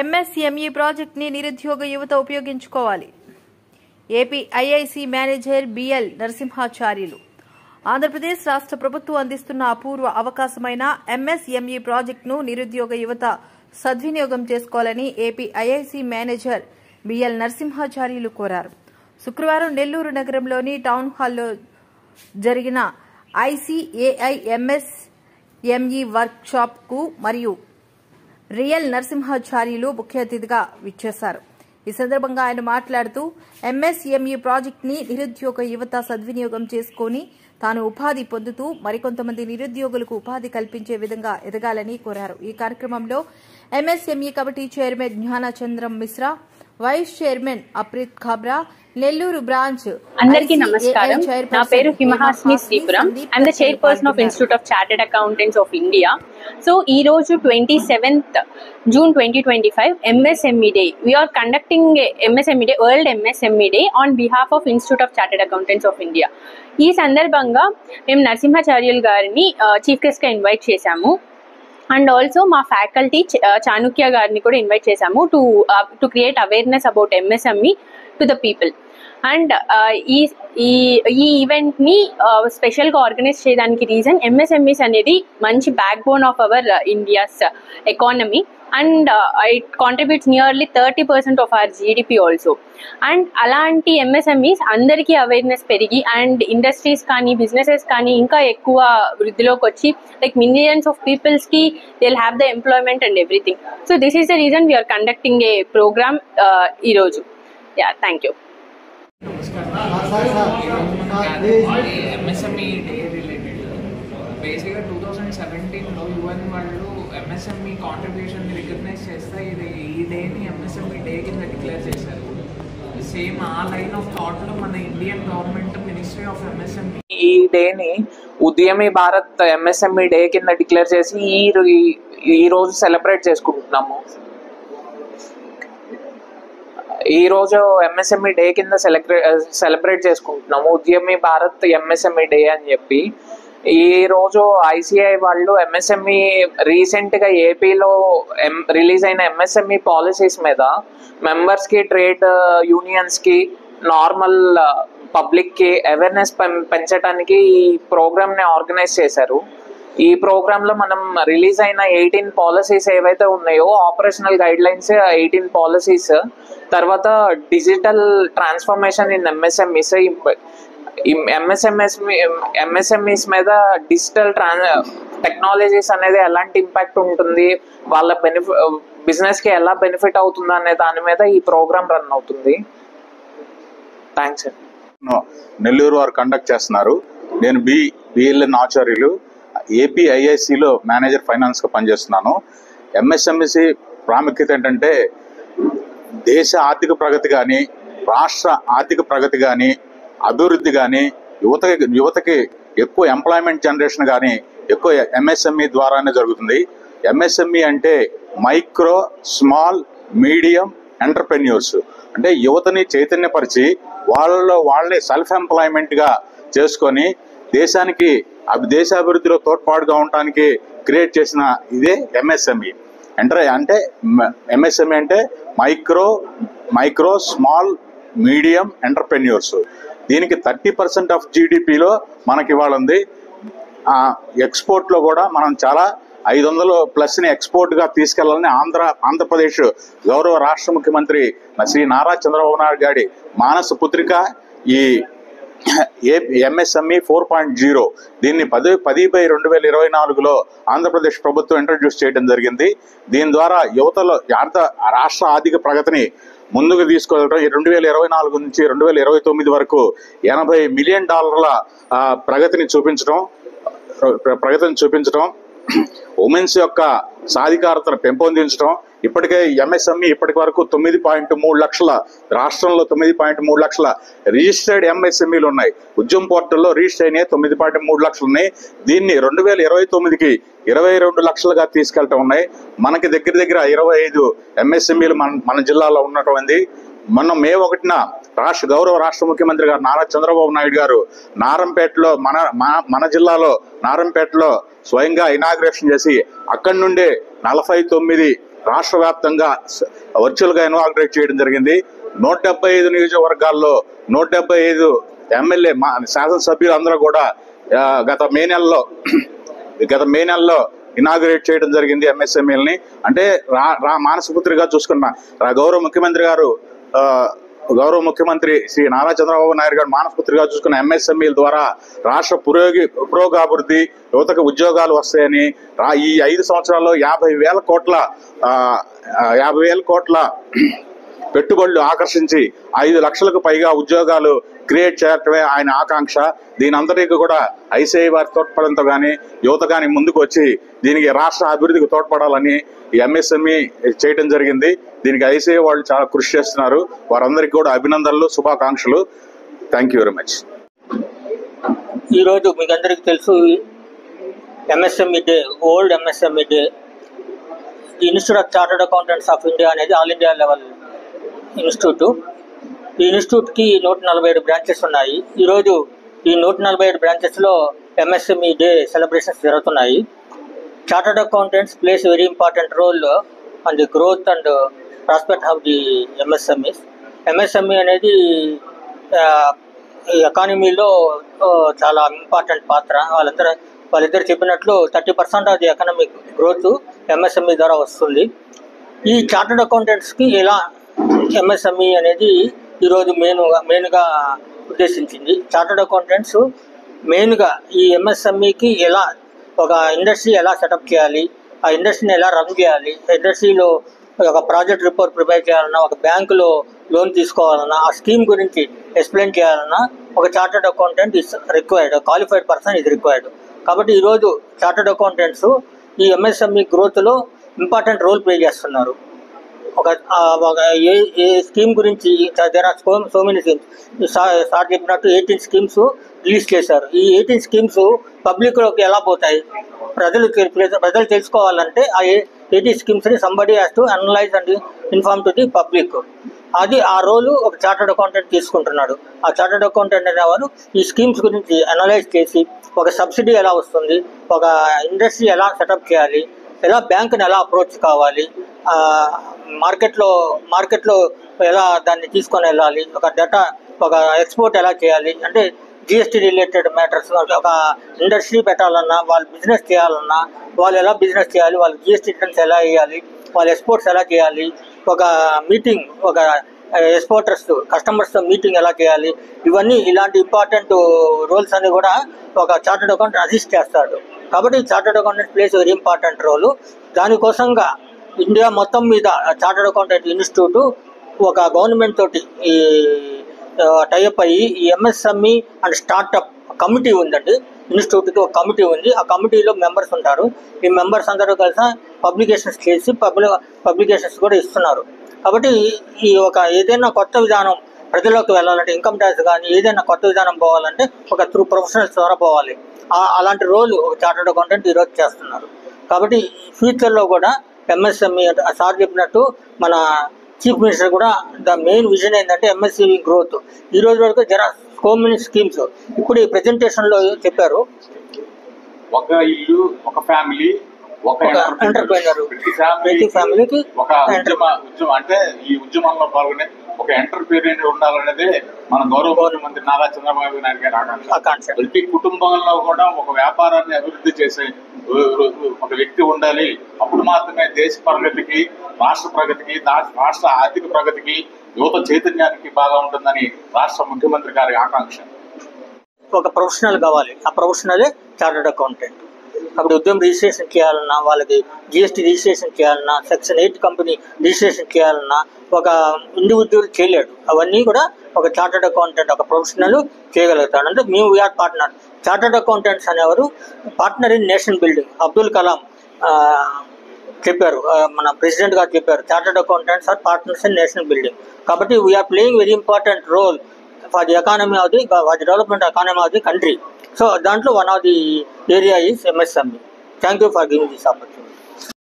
MSME ప్రాజెక్ట్ని నిరుద్యోగ యువత ఉపయోగించుకోవాలి. AP IIC manager BL Narasimhacharyulu. Andhra Pradesh రాష్ట్ర ప్రభుత్వం అందిస్తున్న అపూర్వ అవకాశమైన ఎంఎస్ఎంఈ ప్రాజెక్టును నిరుద్యోగ యువత సద్వినియోగం చేసుకోవాలని AP IIC manager BL Narasimhacharyulu కోరారు. శుక్రవారం నెల్లూరు నగరంలోని టౌన్ హాల్లో జరిగిన ఐసిఏఐ ఎంఎస్ఎంఈ వర్క్ షాప్ కు మరియు రియల్ నరసింహాచార్యులు ముఖ్య అతిథిగా విచ్చేశారు. ఈ సందర్భంగా ఆయన మాట్లాడుతూ ఎంఎస్ఎంఈ ప్రాజెక్టుని నిరుద్యోగ యువత సద్వినియోగం చేసుకుని తాను ఉపాధి పొందుతూ మరికొంతమంది నిరుద్యోగులకు ఉపాధి కల్పించే విధంగా ఎదగాలని కోరారు. ఈ కార్యక్రమంలో MSME committee chairman Gnanachandram Mishra, vice chairman Apreet Khabra, Nellore branch. అందరికీ నమస్కారం. నా పేరు Himahasni Sripuram. I'm the chairperson of institute of chartered accountants of India. So ఈ రోజు 27th June 2025 MSME Day. We are conducting MSME Day, World MSME Day on behalf of Institute of Chartered Accountants of India. ఈ సందర్భంగా మేము నరసింహాచార్యులు గారిని chief guest గా invite చేశాము. And also మా faculty Chanakya గారిని కూడా ఇన్వైట్ చేశాము to create awareness about MSME to the people. And ఈ ఈవెంట్ ని స్పెషల్ గా ఆర్గనైజ్ చేయడానికి రీజన్ ఎంఎస్ఎంఈస్ అనేది మంచి back bone of our India's economy and it contributes nearly 30% of our GDP also. And అలాంటి ఎంఎస్ఎంఈస్ అందరికీ awareness పెరిగి and industries కానీ బిజినెసెస్ కానీ ఇంకా ఎక్కువ వృద్ధిలోకి వచ్చి లైక్ మిలియన్స్ ఆఫ్ పీపుల్స్ కి they will have the employment and everything. So this is the reason we are conducting a programme ఈరోజు. Yeah, thank you. MSME day related బేసిక్గా 2017లో యుఎన్ వాళ్ళు ఎంఎస్ఎంఈ కాంట్రిబ్యూషన్ని రికగ్నైజ్ చేస్తే ఈ డేని ఎంఎస్ఎంఈ డే కింద డిక్లేర్ చేశారు. సేమ్ ఆ లైన్ ఆఫ్ థాట్లో మన Indian government ministry of MSME ఈ డేని ఉద్యమీ భారత్ ఎంఎస్ఎంఈ డే కింద డిక్లేర్ చేసి ఈ రోజు సెలబ్రేట్ చేసుకుంటున్నాము. ఈ రోజు ఎంఎస్ఎంఈ డే కింద సెలబ్రేట్ చేసుకుంటున్నాము ఉద్యమీ భారత్ ఎంఎస్ఎంఈ డే అని చెప్పి. ఈ రోజు ఐసిఐ వాళ్ళు ఎంఎస్ఎంఈ రీసెంట్గా ఏపీలో రిలీజ్ అయిన ఎంఎస్ఎంఈ పాలసీస్ మీద మెంబర్స్కి, ట్రేడ్ యూనియన్స్కి, నార్మల్ పబ్లిక్కి అవేర్నెస్ పెంచడానికి ఈ ప్రోగ్రామ్ని ఆర్గనైజ్ చేశారు. ఈ ప్రోగ్రాంలో మనం రిలీజ్ అయిన 18 పాలసీస్ ఏవైతే ఉన్నాయో, ఆపరేషనల్ గైడ్ లైన్స్ 18 పాలసీస్, తర్వాత digital transformation in MSMEs, MSMEs మీద డిజిటల్ టెక్నాలజీస్ అనేది ఎలాంటి ఇంపాక్ట్ ఉంటుంది, వాళ్ళ బిజినెస్కి ఎలా బెనిఫిట్ అవుతుంది అనే దాని మీద ఈ ప్రోగ్రామ్ రన్ అవుతుంది. థ్యాంక్స్. నెల్లూరు వారు కండక్ట్ చేస్తున్నారు. నేను బిఎల్ఎన్ ఆచార్యులు, ఏపీ ఐఐసిలో మేనేజర్ ఫైనాన్స్గా పనిచేస్తున్నాను. ఎంఎస్ఎంఈసి ప్రాముఖ్యత ఏంటంటే దేశ ఆర్థిక ప్రగతి కానీ, రాష్ట్ర ఆర్థిక ప్రగతి కానీ, అభివృద్ధి కానీ, యువతకి ఎక్కువ ఎంప్లాయ్మెంట్ జనరేషన్ కానీ ఎక్కువ ఎంఎస్ఎంఈ ద్వారానే జరుగుతుంది. ఎంఎస్ఎంఈ అంటే మైక్రో, స్మాల్, మీడియం ఎంటర్ప్రెన్యూర్స్. అంటే యువతని చైతన్యపరిచి వాళ్ళే సెల్ఫ్ ఎంప్లాయ్మెంట్గా చేసుకొని దేశానికి దేశాభివృద్ధిలో తోడ్పాటుగా ఉండటానికి క్రియేట్ చేసిన ఇదే ఎంఎస్ఎంఈ. అంటే ఎంఎస్ఎంఈ అంటే మైక్రో, స్మాల్, మీడియం ఎంటర్ప్రెన్యూర్స్. దీనికి 30% ఆఫ్ జీడిపిలో మనకి ఇవాళ ఉంది. ఎక్స్పోర్ట్లో కూడా మనం చాలా 500+ ఎక్స్పోర్ట్గా తీసుకెళ్లాలని ఆంధ్రప్రదేశ్ గౌరవ రాష్ట్ర ముఖ్యమంత్రి శ్రీ నారా చంద్రబాబు నాయుడు గారి మానస పుత్రిక ఈ ఎంఎస్ఎంఈ 4.0. దీన్ని 10/2024లో ఆంధ్రప్రదేశ్ ప్రభుత్వం ఇంట్రడ్యూస్ చేయడం జరిగింది. దీని ద్వారా యువతలో రాష్ట్ర ఆర్థిక ప్రగతిని ముందుకు తీసుకెళ్ళడం, 2024 నుంచి 2029 వరకు $80 మిలియన్ ప్రగతిని చూపించడం, ఉమెన్స్ యొక్క సాధికారతను పెంపొందించడం. ఇప్పటికే ఎంఎస్ఎంఈ ఇప్పటి వరకు 9.3 లక్షల, రాష్ట్రంలో 9.3 లక్షల రిజిస్టర్డ్ ఎంఎస్ఎంఈలు ఉన్నాయి. ఉద్యమ పోర్టల్లో రిజిస్టర్ అయినాయి 9.3 లక్షలు ఉన్నాయి. దీన్ని 2029కి 22 లక్షలుగా తీసుకెళ్ళటం ఉన్నాయి. మనకి దగ్గర 25 ఎంఎస్ఎంఈలు మన జిల్లాలో ఉండటం. మొన్న మే 1న గౌరవ రాష్ట్ర ముఖ్యమంత్రి గారు నారా చంద్రబాబు నాయుడు గారు నారంపేటలో మన జిల్లాలో నారంపేటలో స్వయంగా ఇనాగ్రేషన్ చేసి అక్కడి నుండే 49 రాష్ట్ర వ్యాప్తంగా వర్చువల్గా ఇనాగ్రేట్ చేయడం జరిగింది. 175 నియోజకవర్గాల్లో 175 ఎమ్మెల్యే శాసనసభ్యులు అందరూ కూడా గత మే నెలలో ఇనాగ్రేట్ చేయడం జరిగింది ఎంఎస్ఎంఈలని. అంటే మానసపుత్రిగా చూసుకున్న గౌరవ ముఖ్యమంత్రి శ్రీ నారా చంద్రబాబు నాయుడు గారు మానసపుత్రిగా చూసుకున్న ఎంఎస్ఎంఈల ద్వారా రాష్ట్ర పురోగాభివృద్ధి, యువతకు ఉద్యోగాలు వస్తాయని ఈ 5 సంవత్సరాల్లో 50,000 కోట్ల పెట్టుబడులు ఆకర్షించి 5 లక్షలకు పైగా ఉద్యోగాలు క్రియేట్ చేయటమే ఆయన ఆకాంక్ష. దీని అందరికీ కూడా ఐసీఐ వారి తోడ్పడంతో కానీ యువత కానీ ముందుకు వచ్చి దీనికి రాష్ట్ర అభివృద్ధికి తోడ్పడాలని ఈ ఎంఎస్ఎంఈ చేయడం జరిగింది. దీనికి ఐసీఐ వాళ్ళు చాలా కృషి చేస్తున్నారు. వారందరికీ కూడా అభినందనలు, శుభాకాంక్షలు. Thank you very much. ఈరోజు మీకు అందరికీ తెలుసు MSME day, old MSME day. Institute of chartered accountants of India అనేది ఆల్ ఇండియా లెవెల్ ఇన్స్టిట్యూట్. ఈ ఇన్స్టిట్యూట్కి 147 బ్రాంచెస్ ఉన్నాయి. ఈరోజు ఈ 147 బ్రాంచెస్లో ఎంఎస్ఎంఈ డే సెలబ్రేషన్స్ జరుగుతున్నాయి. Chartered accountants place very important roll on the growth and prospect of the MSMEs. MSME అనేది ఎకానమీలో చాలా ఇంపార్టెంట్ పాత్ర. వాళ్ళిద్దరు చెప్పినట్లు 30% of the economic growth MSME ద్వారా వస్తుంది. ఈ చార్టర్డ్ అకౌంటెంట్స్కి ఎలా ఎంఎస్ఎంఈ అనేది ఈరోజు మెయిన్గా ఉద్దేశించింది. చార్టర్డ్ అకౌంటెంట్స్ మెయిన్గా ఈ ఎంఎస్ఎంఈకి ఎలా ఒక ఇండస్ట్రీ ఎలా సెటప్ చేయాలి, ఆ ఇండస్ట్రీని ఎలా రన్ చేయాలి, ఇండస్ట్రీలో ఒక ప్రాజెక్ట్ రిపోర్ట్ ప్రిపేర్ చేయాలన్నా, ఒక బ్యాంకులో లోన్ తీసుకోవాలన్నా, ఆ స్కీమ్ గురించి ఎక్స్ప్లెయిన్ చేయాలన్నా ఒక chartered accountant is required, qualified person is required. కాబట్టి ఈరోజు చార్టర్డ్ అకౌంటెంట్స్ ఈ ఎంఎస్ఎంఈ గ్రోత్లో ఇంపార్టెంట్ రోల్ ప్లే చేస్తున్నారు. ఒక ఏ స్కీమ్ గురించి there are so many schemes. Sir చెప్పినట్టు 18 స్కీమ్స్ రిలీజ్ చేశారు. ఈ 18 స్కీమ్స్ పబ్లిక్లోకి ఎలా పోతాయి, ప్రజలు తెలుసుకోవాలంటే ఆ 80 స్కీమ్స్ని somebody has to analyse and inform to the public. అది ఆ రోలు ఒక చార్టర్డ్ అకౌంటెంట్ తీసుకుంటున్నాడు. ఆ చార్టర్డ్ అకౌంటెంట్ అనేవారు ఈ స్కీమ్స్ గురించి అనలైజ్ చేసి ఒక సబ్సిడీ ఎలా వస్తుంది, ఒక ఇండస్ట్రీ ఎలా సెటప్ చేయాలి, ఎలా బ్యాంకుని ఎలా అప్రోచ్ కావాలి, మార్కెట్లో ఎలా దాన్ని తీసుకొని వెళ్ళాలి, ఒక డేటా ఒక ఎక్స్పోర్ట్ ఎలా చేయాలి, అంటే జిఎస్టీ రిలేటెడ్ మ్యాటర్స్. ఒక ఇండస్ట్రీ పెట్టాలన్నా, వాళ్ళు బిజినెస్ చేయాలన్నా వాళ్ళు ఎలా బిజినెస్ చేయాలి, వాళ్ళు జిఎస్టీ రిటర్న్స్ ఎలా వేయాలి, వాళ్ళు ఎక్స్పోర్ట్స్ ఎలా చేయాలి, ఒక మీటింగ్ ఒక ఎక్స్పోర్టర్స్ కస్టమర్స్తో మీటింగ్ ఎలా చేయాలి, ఇవన్నీ ఇలాంటి ఇంపార్టెంట్ రోల్స్ అన్ని కూడా ఒక చార్టర్డ్ అకౌంటెంట్ అసిస్ట్ చేస్తాడు. కాబట్టి chartered accountant plays very important role. దానికోసంగా ఇండియా మొత్తం మీద చార్టర్డ్ అకౌంటెంట్ ఇన్స్టిట్యూట్ ఒక గవర్నమెంట్ తోటి ఈ టైఅప్ అయ్యి ఈ ఎంఎస్ఎంఈ అండ్ స్టార్టప్ కమిటీ ఉందండి. ఇన్స్టిట్యూట్కి ఒక కమిటీ ఉంది. ఆ కమిటీలో మెంబర్స్ ఉంటారు. ఈ మెంబర్స్ అందరూ కలిసి పబ్లికేషన్స్ చేసి పబ్లికేషన్స్ కూడా ఇస్తున్నారు. కాబట్టి ఈ ఒక ఏదైనా కొత్త విధానం ప్రజలకు వెళ్ళాలంటే, ఇన్కమ్ ట్యాక్స్ కానీ ఏదైనా కొత్త విధానం పోవాలంటే ఒక త్రూ ప్రొఫెషనల్స్ ద్వారా పోవాలి. అలాంటి రోలు ఒక చార్టర్డ్ అకౌంటెంట్ ఈరోజు చేస్తున్నారు. కాబట్టి ఫ్యూచర్లో కూడా ఎంఎస్ఎంఈ సార్ చెప్పినట్టు మన చీఫ్ మినిస్టర్ కూడా ద మెయిన్ విజన్ ఏంటంటే ఎంఎస్ఎంఈ గ్రోత్. ఈ రోజు వరకు సో మెనీ స్కీమ్స్ ఇప్పుడు ఈ ప్రెజెంటేషన్లో చెప్పారు. ఒక ఇల్లు, ఒక ఫ్యామిలీ, ఒక ఎంటర్ప్రైనర్, ప్రతి ఫ్యామిలీకి ఒక ఉద్యమం అంటే ఈ ఉద్యమంలో పాల్గొనే ఒక ఎంటర్ప్రైనర్ ఉండాలనేది మన గౌరవ ముఖ్యమంత్రి నారా చంద్రబాబు నాయుడు గారి ఆకాంక్ష. ప్రతి కుటుంబంలో కూడా ఒక వ్యాపారాన్ని అభివృద్ధి చేసే ఒక వ్యక్తి ఉండాలి. అప్పుడు మాత్రమే దేశ ప్రగతికి, రాష్ట్ర ప్రగతికి, రాష్ట్ర ఆర్థిక ప్రగతికి, యువత చైతన్యానికి బాగా ఉంటుందని రాష్ట్ర ముఖ్యమంత్రి గారి ఆకాంక్ష. ఒక ప్రొఫెషనల్ కావాలి, ఆ ప్రొఫెషనలే చార్టర్డ్ అకౌంటెంట్. అప్పుడు ఉద్యమం రిజిస్ట్రేషన్ చేయాలన్నా, వాళ్ళకి జిఎస్టీ రిజిస్ట్రేషన్ చేయాలన్నా, సెక్షన్ 8 కంపెనీ రిజిస్ట్రేషన్ చేయాలన్నా ఒక ఇండివిజువల్ చేయలేడు. అవన్నీ కూడా ఒక చార్టర్డ్ అకౌంటెంట్ ఒక ప్రొఫెషనల్ చేయగలుగుతాడు. అంటే మేము వీఆర్ పార్ట్నర్. చార్టర్డ్ అకౌంటెంట్స్ అనేవారు partner in nation building. Abdul Kalam చెప్పారు, మన ప్రెసిడెంట్ గారు చెప్పారు, chartered accountants are partners in national building. కాబట్టి we are playing very important role for the economy of the development economy of the country. So దాంట్లో one of the area is MSME. Thank you for giving this opportunity.